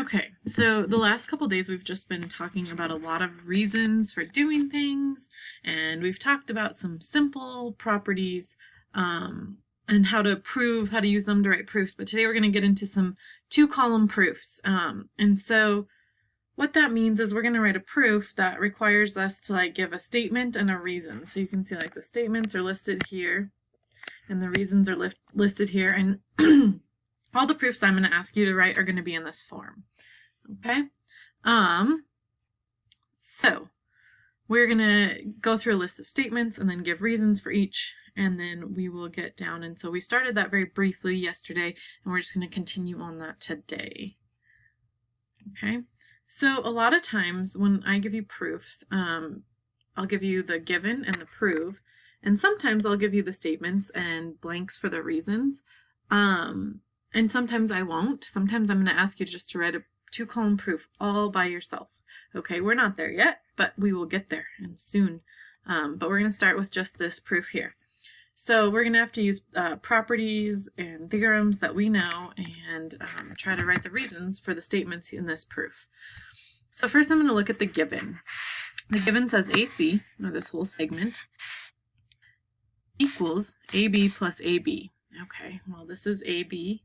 Okay, so the last couple days we've just been talking about a lot of reasons for doing things, and we've talked about some simple properties and how to use them to write proofs. But today we're going to get into some two-column proofs. And so what that means is we're going to write a proof that requires us to give a statement and a reason. So you can see the statements are listed here, and the reasons are listed here, and all the proofs I'm going to ask you to write are going to be in this form. Okay? So we're going to go through a list of statements and then give reasons for each, and then we will get down. And so we started that very briefly yesterday, and we're just going to continue on that today. Okay? So a lot of times when I give you proofs, I'll give you the given and the prove, and sometimes I'll give you the statements and blanks for the reasons. And sometimes I won't. Sometimes I'm going to ask you just to write a two-column proof all by yourself. Okay, we're not there yet, but we will get there and soon. But we're going to start with just this proof here. So we're going to have to use properties and theorems that we know and try to write the reasons for the statements in this proof. So first I'm going to look at the given. The given says AC, or this whole segment, equals AB plus AB. Okay, well this is AB,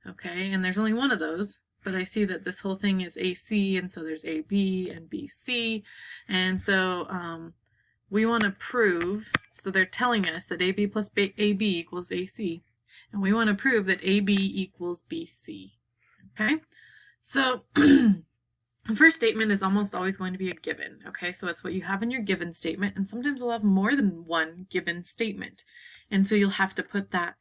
okay, and there's only one of those, but I see that this whole thing is AC, and so there's AB and BC, and so we want to prove, so they're telling us that AB plus AB equals AC, and we want to prove that AB equals BC, okay? So the first statement is almost always going to be a given, okay? So it's what you have in your given statement, and sometimes we'll have more than one given statement, and so you'll have to put that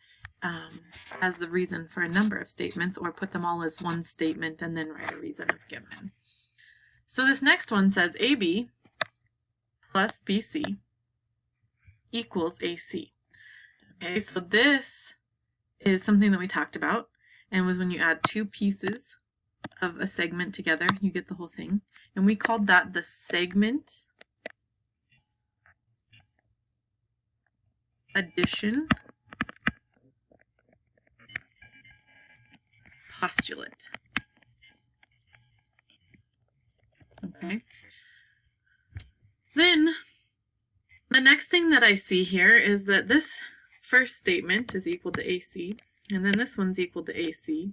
as the reason for a number of statements, or put them all as one statement and then write a reason of given. So this next one says AB plus BC equals AC. Okay, so this is something that we talked about, and was when you add two pieces of a segment together, you get the whole thing. And we called that the segment addition postulate. Okay. Then the next thing that I see here is that this first statement is equal to AC, and then this one's equal to AC.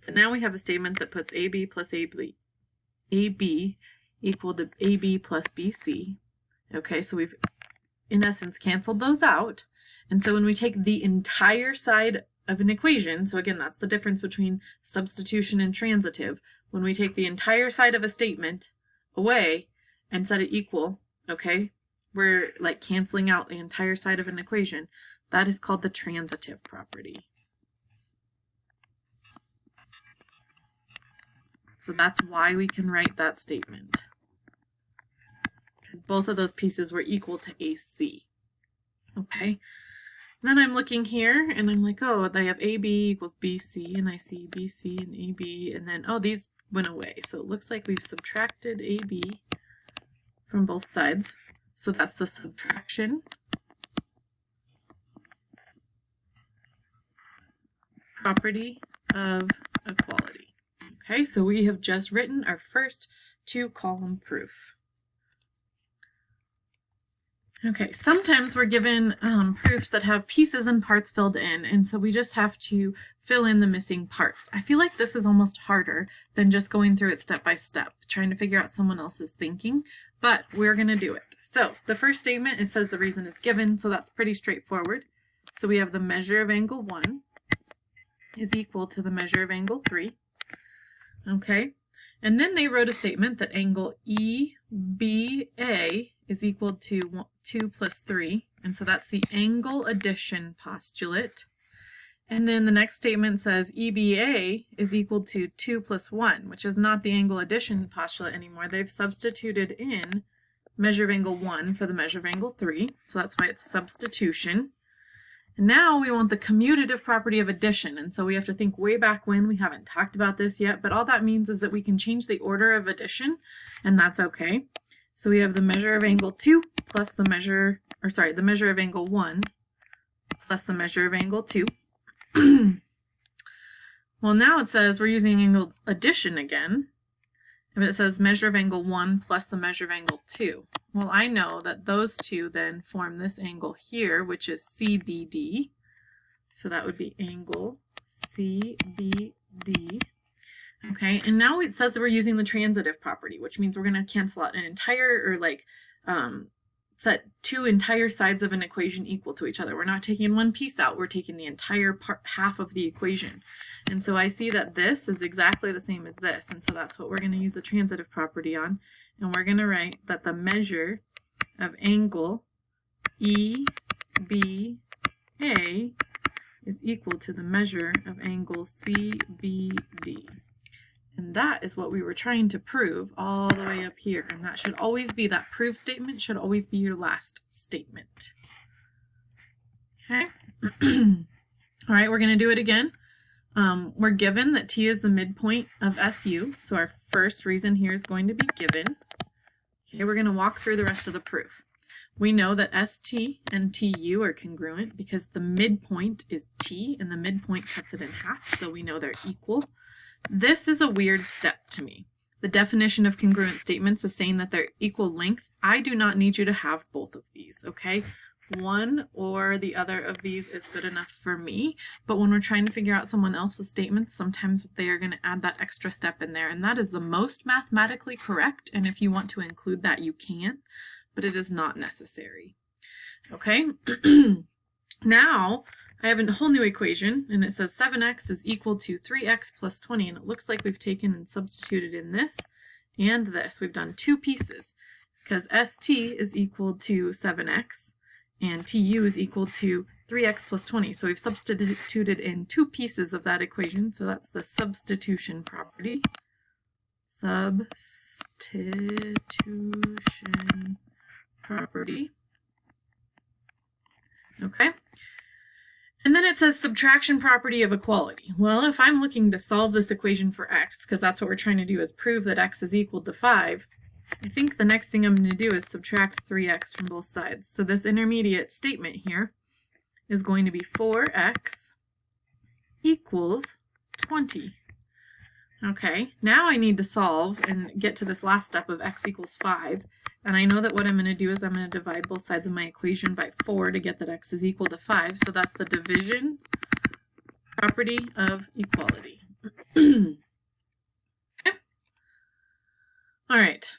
But now we have a statement that puts AB plus AB equal to AB plus BC. Okay, so we've in essence canceled those out. And so when we take the entire side of an equation, so again, that's the difference between substitution and transitive. When we take the entire side of a statement away and set it equal, okay, we're canceling out the entire side of an equation. That is called the transitive property. So that's why we can write that statement, because both of those pieces were equal to AC. Okay. Then I'm looking here and I'm like, oh, they have AB equals BC, and I see BC and AB, and then, oh, these went away. So it looks like we've subtracted AB from both sides. So that's the subtraction property of equality. Okay, so we have just written our first two-column proof. Okay, sometimes we're given proofs that have pieces and parts filled in, and so we just have to fill in the missing parts. I feel like this is almost harder than just going through it step by step, trying to figure out someone else's thinking, but we're going to do it. So the first statement, it says the reason is given, so that's pretty straightforward. So we have the measure of angle 1 is equal to the measure of angle 3. Okay, and then they wrote a statement that angle EBA is equal to 2 plus 3, and so that's the angle addition postulate. And then the next statement says EBA is equal to 2 plus 1, which is not the angle addition postulate anymore. They've substituted in measure of angle 1 for the measure of angle 3, so that's why it's substitution. And now we want the commutative property of addition, and so we have to think way back when. We haven't talked about this yet, but all that means is that we can change the order of addition, and that's okay. So we have the measure of angle 2 plus the measure of angle 1 plus the measure of angle 2. Well, now it says we're using angle addition again, but it says measure of angle 1 plus the measure of angle 2. Well, I know that those two then form this angle here, which is CBD. So that would be angle CBD. Okay, and now it says that we're using the transitive property, which means we're going to cancel out an entire, or like set two entire sides of an equation equal to each other. We're not taking one piece out, we're taking the entire half of the equation. And so I see that this is exactly the same as this, and so that's what we're going to use the transitive property on. And we're going to write that the measure of angle EBA is equal to the measure of angle CBD. And that is what we were trying to prove all the way up here. And that should always be, that proof statement should always be your last statement. Okay. All right, we're going to do it again. We're given that T is the midpoint of SU. So our first reason here is going to be given. Okay, we're going to walk through the rest of the proof. We know that ST and TU are congruent because the midpoint is T and the midpoint cuts it in half. So we know they're equal. This is a weird step to me. The definition of congruent statements is saying that they're equal length. I do not need you to have both of these, okay? One or the other of these is good enough for me, but when we're trying to figure out someone else's statements, sometimes they are going to add that extra step in there, and that is the most mathematically correct, and if you want to include that, you can, but it is not necessary. Okay? Now, I have a whole new equation, and it says 7x is equal to 3x plus 20, and it looks like we've taken and substituted in this and this. We've done two pieces, because ST is equal to 7x, and TU is equal to 3x plus 20. So we've substituted in two pieces of that equation, so that's the substitution property. Substitution property. Okay. And then it says subtraction property of equality. Well, if I'm looking to solve this equation for x, because that's what we're trying to do, is prove that x is equal to 5, I think the next thing I'm going to do is subtract 3x from both sides. So this intermediate statement here is going to be 4x equals 20. Okay, now I need to solve and get to this last step of x equals 5. And I know that what I'm going to do is I'm going to divide both sides of my equation by 4 to get that x is equal to 5. So that's the division property of equality. Okay. All right.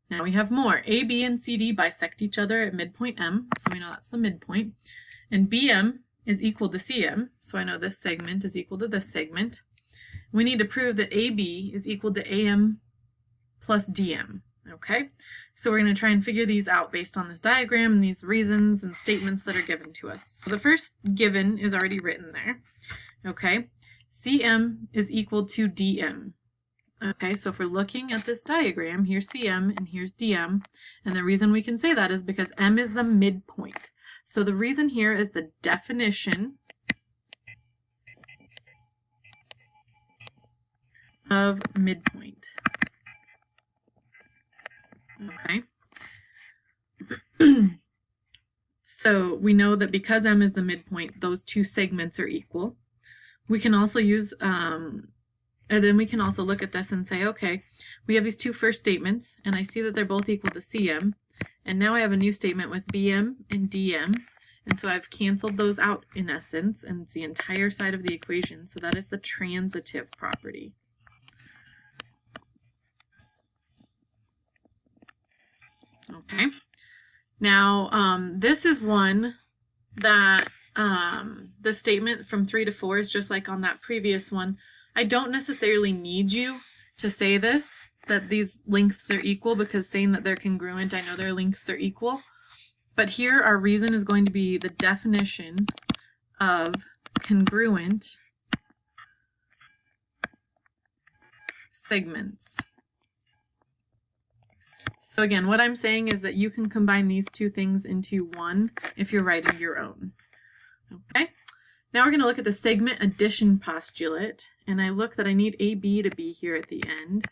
Now we have more. A, B, and CD bisect each other at midpoint M, so we know that's the midpoint. And BM is equal to CM, so I know this segment is equal to this segment. We need to prove that AB is equal to AM plus DM. Okay, so we're going to try and figure these out based on this diagram and these reasons and statements that are given to us. So the first given is already written there. Okay, CM is equal to DM. Okay, so if we're looking at this diagram, here's CM and here's DM, and the reason we can say that is because M is the midpoint. So the reason here is the definition of midpoint. Okay. So we know that because M is the midpoint, those two segments are equal. We can also use, and then we can also look at this and say, okay, we have these two first statements, and I see that they're both equal to CM, and now I have a new statement with BM and DM, and so I've canceled those out in essence, and it's the entire side of the equation, so that is the transitive property. Okay, now this is one that the statement from 3 to 4 is just like on that previous one. I don't necessarily need you to say this, that these lengths are equal, because saying that they're congruent, I know their lengths are equal. But here our reason is going to be the definition of congruent segments. So again, what I'm saying is that you can combine these two things into one if you're writing your own. Okay, now we're going to look at the segment addition postulate, and I look that I need AB to be here at the end.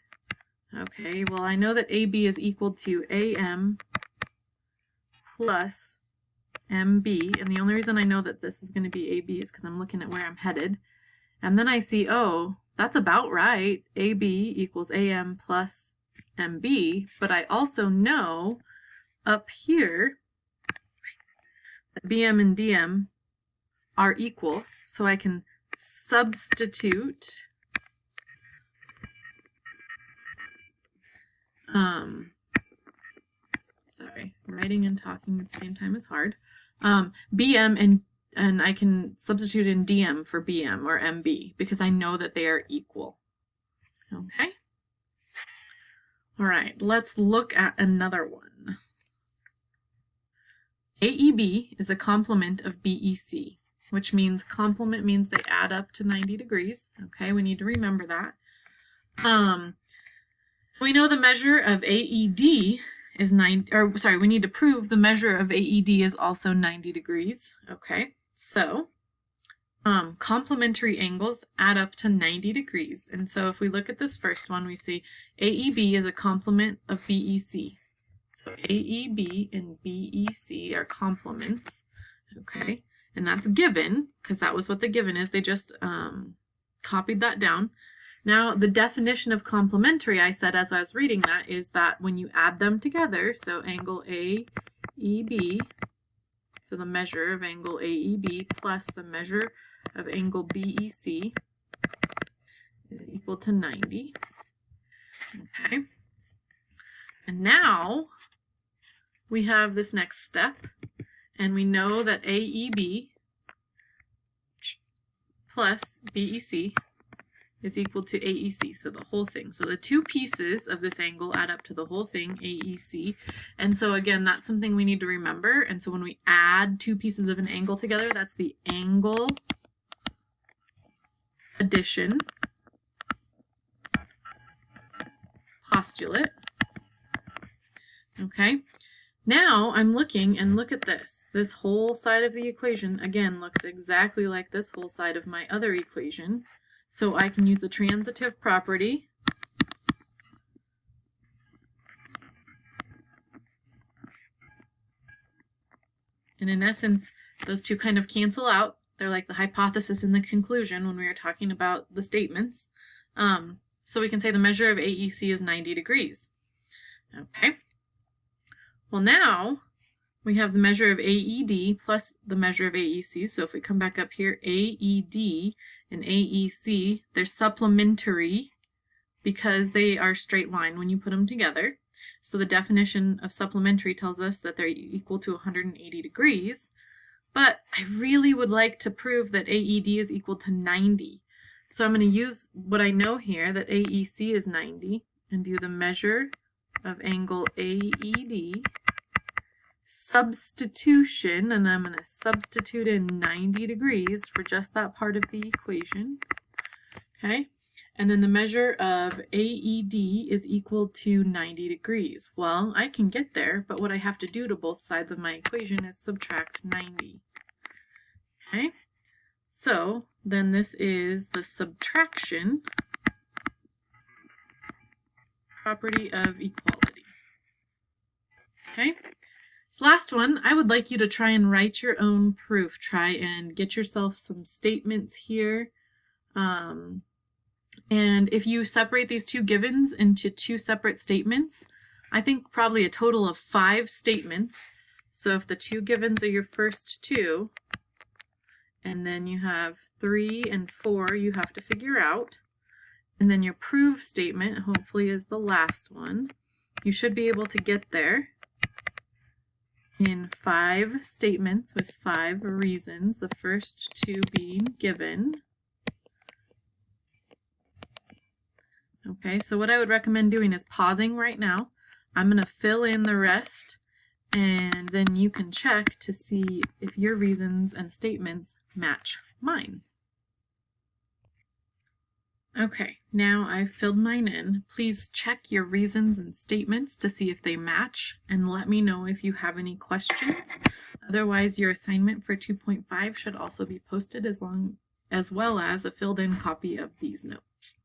Okay, well I know that AB is equal to AM plus MB, and the only reason I know that this is going to be AB is because I'm looking at where I'm headed. And then I see, oh, that's about right. AB equals AM plus MB. But I also know up here that BM and DM are equal. So I can substitute sorry, writing and talking at the same time is hard. BM and I can substitute in DM for BM or MB because I know that they are equal. Okay. All right, let's look at another one. AEB is a complement of BEC, which means complement means they add up to 90 degrees. Okay, we need to remember that. We know the measure of AED is we need to prove the measure of AED is also 90 degrees. Okay, so complementary angles add up to 90 degrees. And so if we look at this first one, we see AEB is a complement of BEC. So AEB and BEC are complements. Okay, and that's given because that was what the given is. They just copied that down. Now, the definition of complementary, I said as I was reading that, is that when you add them together, so angle AEB, so the measure of angle AEB plus the measure of angle BEC is equal to 90. Okay. And now we have this next step, and we know that AEB plus BEC is equal to AEC, so the whole thing. So the two pieces of this angle add up to the whole thing, AEC. And so again, that's something we need to remember. And so when we add two pieces of an angle together, that's the angle addition postulate. Okay, now I'm looking and look at this. This whole side of the equation, again, looks exactly like this whole side of my other equation. So I can use the transitive property and in essence, those two kind of cancel out. They're like the hypothesis and the conclusion when we are talking about the statements. So we can say the measure of AEC is 90 degrees. Okay. Well, now we have the measure of AED plus the measure of AEC. So if we come back up here, AED and AEC, they're supplementary because they are straight line when you put them together. So the definition of supplementary tells us that they're equal to 180 degrees. But I really would like to prove that AED is equal to 90. So I'm going to use what I know here, that AEC is 90, and do the measure of angle AED, substitution, and I'm going to substitute in 90 degrees for just that part of the equation. Okay, and then the measure of AED is equal to 90 degrees. Well, I can get there, but what I have to do to both sides of my equation is subtract 90. Okay, so then this is the subtraction property of equality. Okay, this last one, I would like you to try and write your own proof. Try and get yourself some statements here. And if you separate these two givens into two separate statements, I think probably a total of 5 statements. So if the two givens are your first two, and then you have 3 and 4 you have to figure out, and then your prove statement hopefully is the last one, you should be able to get there in 5 statements with 5 reasons, the first 2 being given. Okay, so what I would recommend doing is pausing right now. I'm going to fill in the rest, and then you can check to see if your reasons and statements match mine. Okay, now I've filled mine in. Please check your reasons and statements to see if they match, and let me know if you have any questions. Otherwise, your assignment for 2.5 should also be posted as well as a filled in copy of these notes.